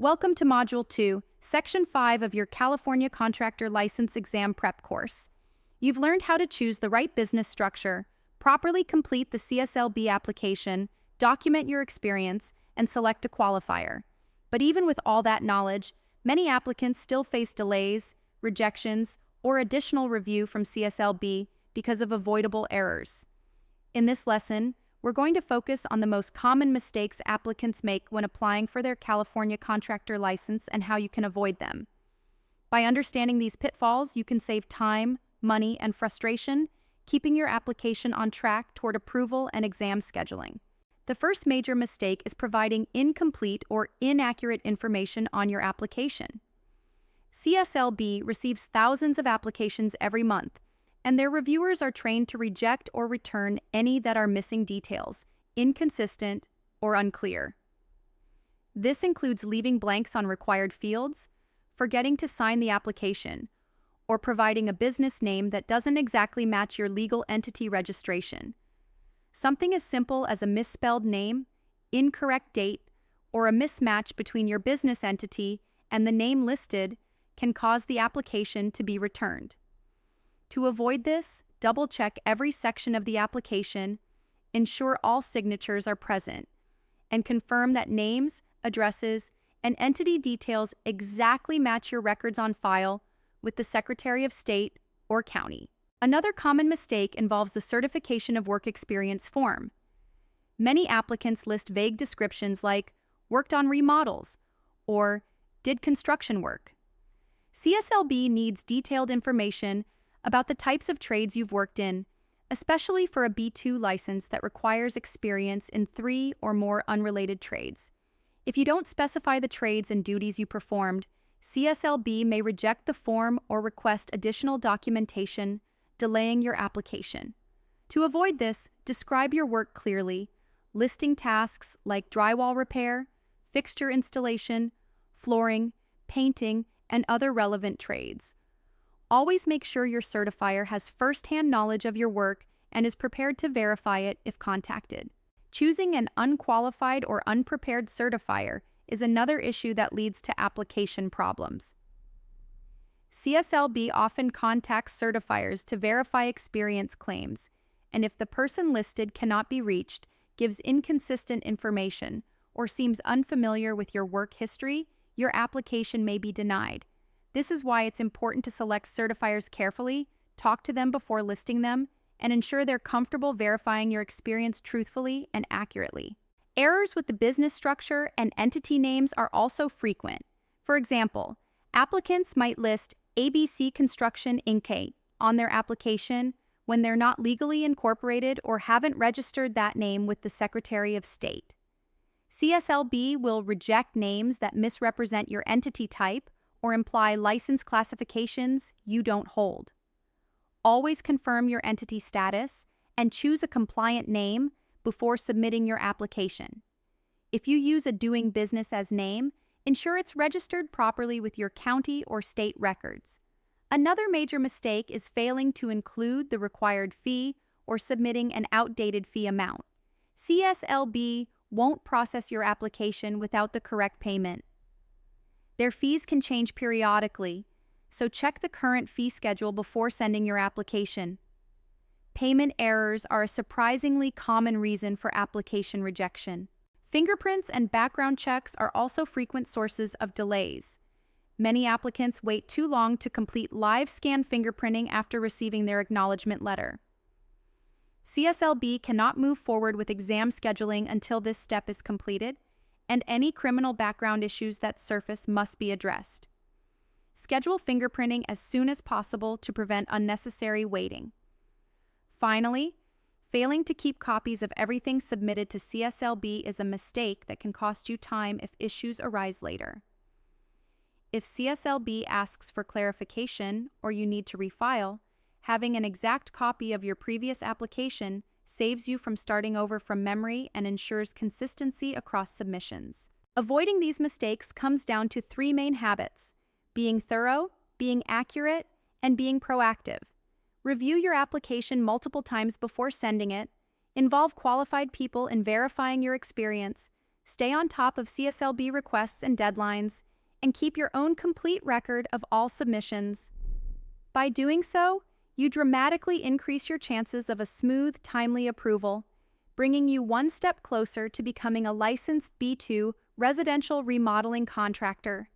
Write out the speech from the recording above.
Welcome to Module 2, Section 5 of your California Contractor License Exam Prep course. You've learned how to choose the right business structure, properly complete the CSLB application, document your experience, and select a qualifier. But even with all that knowledge, many applicants still face delays, rejections, or additional review from CSLB because of avoidable errors. In this lesson, we're going to focus on the most common mistakes applicants make when applying for their California contractor license and how you can avoid them. By understanding these pitfalls, you can save time, money, and frustration, keeping your application on track toward approval and exam scheduling. The first major mistake is providing incomplete or inaccurate information on your application. CSLB receives thousands of applications every month, and their reviewers are trained to reject or return any that are missing details, inconsistent, or unclear. This includes leaving blanks on required fields, forgetting to sign the application, or providing a business name that doesn't exactly match your legal entity registration. Something as simple as a misspelled name, incorrect date, or a mismatch between your business entity and the name listed can cause the application to be returned. To avoid this, double-check every section of the application, ensure all signatures are present, and confirm that names, addresses, and entity details exactly match your records on file with the Secretary of State or county. Another common mistake involves the Certification of Work Experience form. Many applicants list vague descriptions like worked on remodels or did construction work. CSLB needs detailed information about the types of trades you've worked in, especially for a B2 license that requires experience in 3 or more unrelated trades. If you don't specify the trades and duties you performed, CSLB may reject the form or request additional documentation, delaying your application. To avoid this, describe your work clearly, listing tasks like drywall repair, fixture installation, flooring, painting, and other relevant trades. Always make sure your certifier has first-hand knowledge of your work and is prepared to verify it if contacted. Choosing an unqualified or unprepared certifier is another issue that leads to application problems. CSLB often contacts certifiers to verify experience claims, and if the person listed cannot be reached, gives inconsistent information, or seems unfamiliar with your work history, your application may be denied. This is why it's important to select certifiers carefully, talk to them before listing them, and ensure they're comfortable verifying your experience truthfully and accurately. Errors with the business structure and entity names are also frequent. For example, applicants might list ABC Construction Inc. on their application when they're not legally incorporated or haven't registered that name with the Secretary of State. CSLB will reject names that misrepresent your entity type or imply license classifications you don't hold. Always confirm your entity status and choose a compliant name before submitting your application. If you use a doing business as name, ensure it's registered properly with your county or state records. Another major mistake is failing to include the required fee or submitting an outdated fee amount. CSLB won't process your application without the correct payment. Their fees can change periodically, so check the current fee schedule before sending your application. Payment errors are a surprisingly common reason for application rejection. Fingerprints and background checks are also frequent sources of delays. Many applicants wait too long to complete live scan fingerprinting after receiving their acknowledgement letter. CSLB cannot move forward with exam scheduling until this step is completed, and any criminal background issues that surface must be addressed. Schedule fingerprinting as soon as possible to prevent unnecessary waiting. Finally, failing to keep copies of everything submitted to CSLB is a mistake that can cost you time if issues arise later. If CSLB asks for clarification or you need to refile, having an exact copy of your previous application saves you from starting over from memory and ensures consistency across submissions. Avoiding these mistakes comes down to 3 main habits: being thorough, being accurate, and being proactive. Review your application multiple times before sending it, involve qualified people in verifying your experience, stay on top of CSLB requests and deadlines, and keep your own complete record of all submissions. By doing so, you dramatically increase your chances of a smooth, timely approval, bringing you one step closer to becoming a licensed B2 residential remodeling contractor.